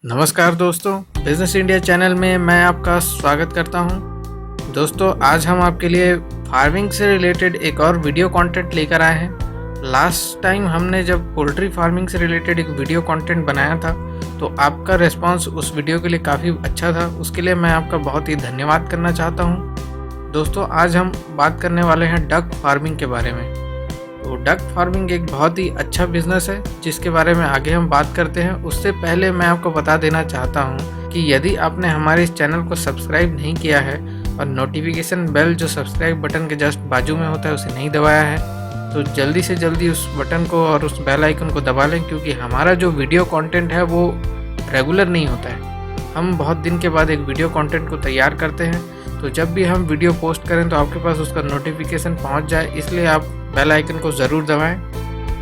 नमस्कार दोस्तों, business India channel में मैं आपका स्वागत करता हूं। दोस्तों, आज हम आपके लिए फार्मिंग से रिलेटेड एक और वीडियो कंटेंट लेकर आए हैं। लास्ट टाइम हमने जब पोल्ट्री फार्मिंग से रिलेटेड एक वीडियो कंटेंट बनाया था तो आपका रिस्पांस उस वीडियो के लिए काफ़ी अच्छा था। उसके लिए मैं आपका बहुत ही धन्यवाद करना चाहता हूं। दोस्तों, आज हम बात करने वाले हैं डक फार्मिंग के बारे में। तो डक फार्मिंग एक बहुत ही अच्छा बिजनेस है जिसके बारे में आगे हम बात करते हैं। उससे पहले मैं आपको बता देना चाहता हूं कि यदि आपने हमारे इस चैनल को सब्सक्राइब नहीं किया है और नोटिफिकेशन बेल जो सब्सक्राइब बटन के जस्ट बाजू में होता है उसे नहीं दबाया है तो जल्दी से जल्दी उस बटन को और उस बेल आइकन को दबा लें, क्योंकि हमारा जो वीडियो कंटेंट है वो रेगुलर नहीं होता है। हम बहुत दिन के बाद एक वीडियो कंटेंट को तैयार करते हैं, तो जब भी हम वीडियो पोस्ट करें तो आपके पास उसका नोटिफिकेशन पहुंच जाए, इसलिए आप बेल आइकन को ज़रूर दबाएं।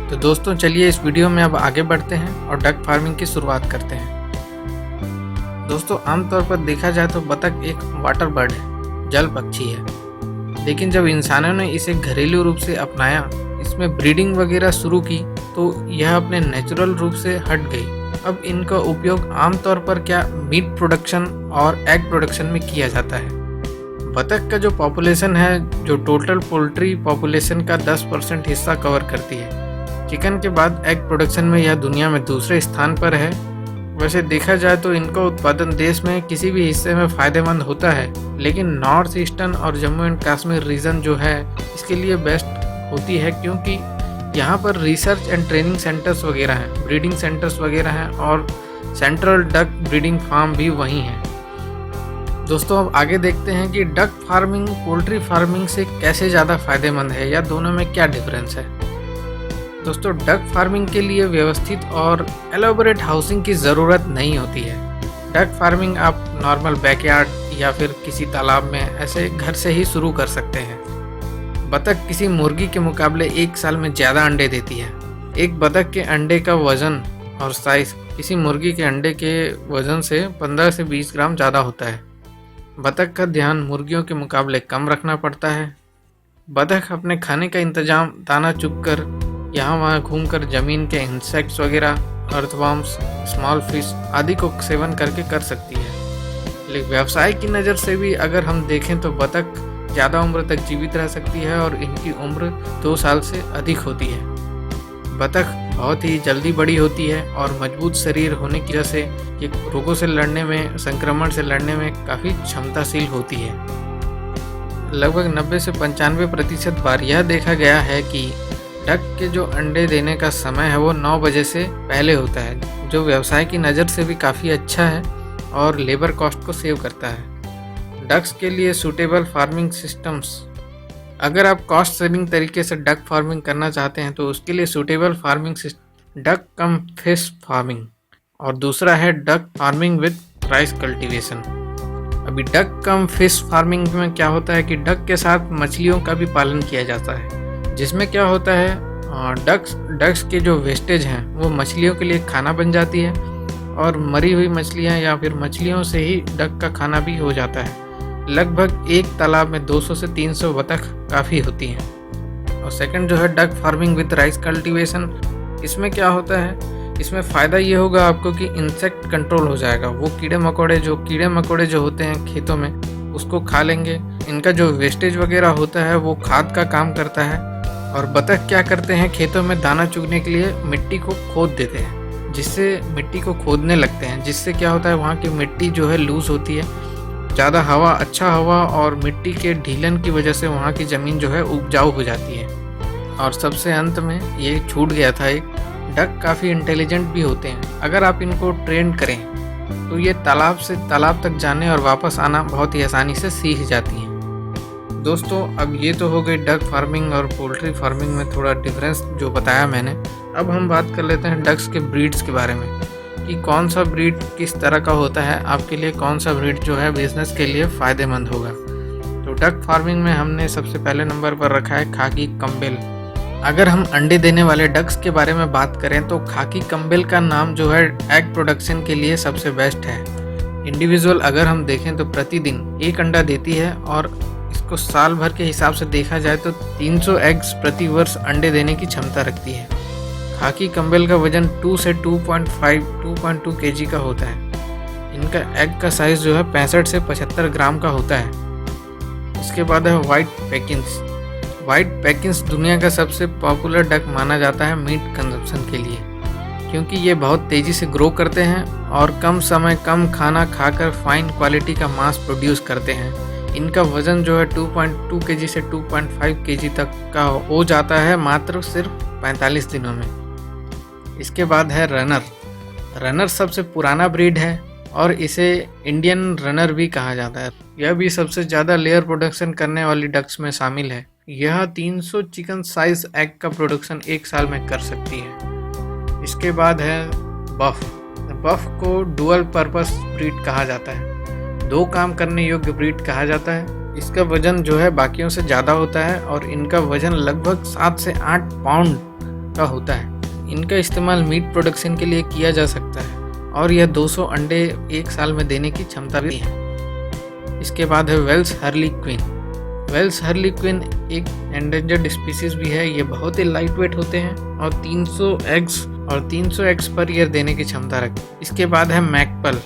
तो दोस्तों, चलिए इस वीडियो में अब आगे बढ़ते हैं और डक फार्मिंग की शुरुआत करते हैं। दोस्तों, आमतौर पर देखा जाए तो बतख एक वाटर बर्ड है, जल पक्षी है। लेकिन जब इंसानों ने इसे घरेलू रूप से अपनाया, इसमें ब्रीडिंग वगैरह शुरू की, तो यह अपने नेचुरल रूप से हट गई। अब इनका उपयोग आमतौर पर मीट प्रोडक्शन और एग प्रोडक्शन में किया जाता है। बतख का जो पॉपुलेशन है, जो टोटल पोल्ट्री पॉपुलेशन का 10% हिस्सा कवर करती है। चिकन के बाद एग प्रोडक्शन में यह दुनिया में दूसरे स्थान पर है। वैसे देखा जाए तो इनका उत्पादन देश में किसी भी हिस्से में फ़ायदेमंद होता है, लेकिन नॉर्थ ईस्टर्न और जम्मू एंड कश्मीर रीजन जो है इसके लिए बेस्ट होती है, क्योंकि यहाँ पर रिसर्च एंड ट्रेनिंग सेंटर्स वगैरह हैं, ब्रीडिंग सेंटर्स वगैरह हैं और सेंट्रल डक ब्रीडिंग फार्म भी वहीं हैं। दोस्तों, अब आगे देखते हैं कि डक फार्मिंग पोल्ट्री फार्मिंग से कैसे ज़्यादा फायदेमंद है या दोनों में क्या डिफरेंस है। दोस्तों, डक फार्मिंग के लिए व्यवस्थित और एलोबोरेट हाउसिंग की ज़रूरत नहीं होती है। डक फार्मिंग आप नॉर्मल बैकयार्ड या फिर किसी तालाब में ऐसे घर से ही शुरू कर सकते हैं। बतख किसी मुर्गी के मुकाबले एक साल में ज़्यादा अंडे देती है। एक बतख के अंडे का वज़न और साइज़ किसी मुर्गी के अंडे के वज़न से 15 से 20 ग्राम ज़्यादा होता है। बतख का ध्यान मुर्गियों के मुकाबले कम रखना पड़ता है। बतख अपने खाने का इंतजाम दाना चुगकर यहाँ वहाँ घूमकर ज़मीन के इंसेक्ट्स वगैरह, अर्थवर्म्स, स्मॉल फिश आदि को सेवन करके कर सकती है। लेकिन व्यवसाय की नज़र से भी अगर हम देखें तो बतख ज़्यादा उम्र तक जीवित रह सकती है और इनकी उम्र 2 साल से अधिक होती है। बतख बहुत ही जल्दी बड़ी होती है और मजबूत शरीर होने की वजह से ये रोगों से लड़ने में, संक्रमण से लड़ने में काफ़ी क्षमताशील होती है। लगभग 90 से 95% बार यह देखा गया है कि डक के जो अंडे देने का समय है वो 9 बजे से पहले होता है, जो व्यवसाय की नज़र से भी काफ़ी अच्छा है और लेबर कॉस्ट को सेव करता है। डक्स के लिए सूटेबल फार्मिंग सिस्टम्स, अगर आप कॉस्ट सेविंग तरीके से डक फार्मिंग करना चाहते हैं तो उसके लिए सूटेबल फार्मिंग सिस्टम डक कम फिश फार्मिंग, और दूसरा है duck farming with rice cultivation. अभी डक कम फिश फार्मिंग में क्या होता है कि डक के साथ मछलियों का भी पालन किया जाता है, जिसमें क्या होता है डक्स के जो वेस्टेज हैं वो मछलियों के लिए खाना बन जाती है और मरी हुई मछलियाँ या फिर मछलियों से ही डक का खाना भी हो जाता है। लगभग एक तालाब में 200 से 300 बतख काफ़ी होती हैं। और सेकंड जो है duck farming with rice cultivation, इसमें क्या होता है, इसमें फ़ायदा ये होगा आपको कि इंसेक्ट कंट्रोल हो जाएगा। वो कीड़े मकोड़े जो होते हैं खेतों में उसको खा लेंगे। इनका जो वेस्टेज वगैरह होता है वो खाद का काम करता है। और बतख क्या करते हैं, खेतों में दाना चुगने के लिए मिट्टी को खोद देते हैं, जिससे मिट्टी को खोदने लगते हैं, जिससे क्या होता है वहाँ की मिट्टी जो है लूज़ होती है। ज़्यादा हवा, अच्छा हवा और मिट्टी के ढीलन की वजह से वहाँ की ज़मीन जो है उपजाऊ हो जाती है। और सबसे अंत में ये छूट गया था, एक डक काफ़ी इंटेलिजेंट भी होते हैं। अगर आप इनको ट्रेन करें तो ये तालाब से तालाब तक जाने और वापस आना बहुत ही आसानी से सीख जाती हैं। दोस्तों, अब ये तो हो गई डक फार्मिंग और पोल्ट्री फार्मिंग में थोड़ा डिफरेंस जो बताया मैंने। अब हम बात कर लेते हैं डक्स के ब्रीड्स के बारे में कि कौन सा ब्रीड किस तरह का होता है, आपके लिए कौन सा ब्रीड जो है बिजनेस के लिए फ़ायदेमंद होगा। तो डक फार्मिंग में हमने सबसे पहले नंबर पर रखा है खाकी कम्बेल। अगर हम अंडे देने वाले डक्स के बारे में बात करें तो खाकी कम्बेल का नाम जो है एग प्रोडक्शन के लिए सबसे बेस्ट है। इंडिविजुअल अगर हम देखें तो प्रतिदिन 1 अंडा देती है और इसको साल भर के हिसाब से देखा जाए तो 300 एग्स प्रति वर्ष अंडे देने की क्षमता रखती है। खाकी कम्बेल का वजन 2 से 2.2 kg का होता है। इनका एग का साइज़ जो है 65 से 75 ग्राम का होता है। इसके बाद है वाइट पैकिन्स। वाइट पैकिन्स दुनिया का सबसे पॉपुलर डक माना जाता है मीट कंजप्शन के लिए, क्योंकि ये बहुत तेज़ी से ग्रो करते हैं और कम समय कम खाना खाकर फाइन क्वालिटी का मांस प्रोड्यूस करते हैं। इनका वज़न जो है 2.2 केजी से 2.5 केजी तक का हो जाता है मात्र सिर्फ 45 दिनों में। इसके बाद है रनर। रनर सबसे पुराना ब्रीड है और इसे इंडियन रनर भी कहा जाता है। यह भी सबसे ज़्यादा लेयर प्रोडक्शन करने वाली डक्स में शामिल है। यह 300 चिकन साइज एग का प्रोडक्शन एक साल में कर सकती है। इसके बाद है बफ। बफ को डुअल पर्पस ब्रीड कहा जाता है, 2 काम करने योग्य ब्रीड कहा जाता है। इसका वजन जो है बाकियों से ज़्यादा होता है और इनका वजन लगभग 7 से 8 पाउंड का होता है। इनका इस्तेमाल मीट प्रोडक्शन के लिए किया जा सकता है और यह 200 अंडे एक साल में देने की क्षमता भी है। इसके बाद है वेल्स हार्लीक्विन। वेल्स हार्लीक्विन एक एंडेंजर्ड स्पीसीज भी है। ये बहुत ही लाइट वेट होते हैं और 300 एग्स पर ईयर देने की क्षमता रखते हैं। इसके बाद है मैकपल।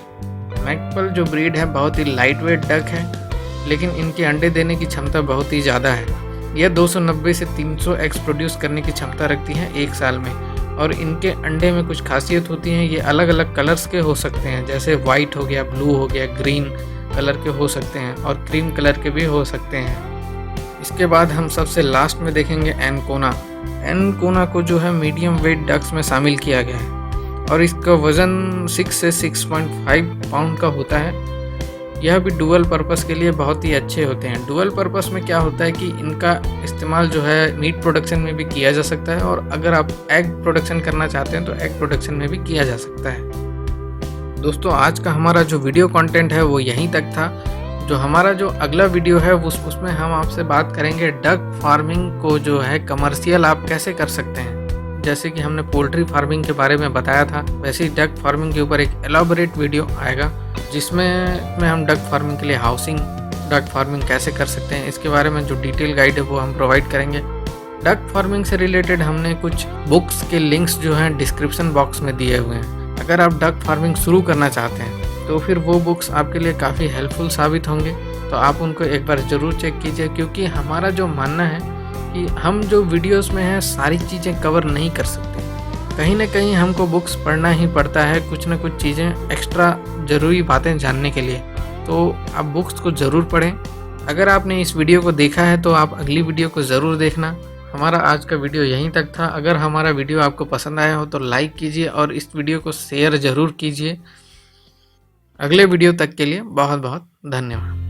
मैकपल जो ब्रीड है बहुत ही लाइट वेट डक है, लेकिन इनके अंडे देने की क्षमता बहुत ही ज़्यादा है। यह 290 से 300 एग्स प्रोड्यूस करने की क्षमता रखती हैं एक साल में और इनके अंडे में कुछ खासियत होती हैं। ये अलग अलग कलर्स के हो सकते हैं, जैसे वाइट हो गया, ब्लू हो गया, ग्रीन कलर के हो सकते हैं और क्रीम कलर के भी हो सकते हैं। इसके बाद हम सबसे लास्ट में देखेंगे एनकोना। एनकोना को जो है मीडियम वेट डक्स में शामिल किया गया है और इसका वज़न 6 से 6.5 पाउंड का होता है। यह भी डुअल पर्पस के लिए बहुत ही अच्छे होते हैं। डुअल पर्पस में क्या होता है कि इनका इस्तेमाल जो है मीट प्रोडक्शन में भी किया जा सकता है और अगर आप एग प्रोडक्शन करना चाहते हैं तो एग प्रोडक्शन में भी किया जा सकता है। दोस्तों, आज का हमारा जो वीडियो कंटेंट है वो यहीं तक था। जो हमारा जो अगला वीडियो है उसमें हम आपसे बात करेंगे डक फार्मिंग को जो है कमर्शियल आप कैसे कर सकते हैं। जैसे कि हमने पोल्ट्री फार्मिंग के बारे में बताया था, वैसे ही डक फार्मिंग के ऊपर एक एलाबोरेट वीडियो आएगा जिसमें हम डक फार्मिंग के लिए हाउसिंग, डक फार्मिंग कैसे कर सकते हैं, इसके बारे में जो डिटेल गाइड है वो हम प्रोवाइड करेंगे। डक फार्मिंग से रिलेटेड हमने कुछ बुक्स के लिंक्स जो हैं डिस्क्रिप्शन बॉक्स में दिए हुए हैं। अगर आप डक फार्मिंग शुरू करना चाहते हैं तो फिर वो बुक्स आपके लिए काफ़ी हेल्पफुल साबित होंगे, तो आप उनको एक बार ज़रूर चेक कीजिए। क्योंकि हमारा जो मानना है कि हम जो वीडियोस में हैं सारी चीज़ें कवर नहीं कर सकते, कहीं ना कहीं हमको बुक्स पढ़ना ही पड़ता है, कुछ ना कुछ चीज़ें एक्स्ट्रा ज़रूरी बातें जानने के लिए। तो आप बुक्स को ज़रूर पढ़ें। अगर आपने इस वीडियो को देखा है तो आप अगली वीडियो को ज़रूर देखना। हमारा आज का वीडियो यहीं तक था। अगर हमारा वीडियो आपको पसंद आया हो तो लाइक कीजिए और इस वीडियो को शेयर ज़रूर कीजिए। अगले वीडियो तक के लिए बहुत बहुत धन्यवाद।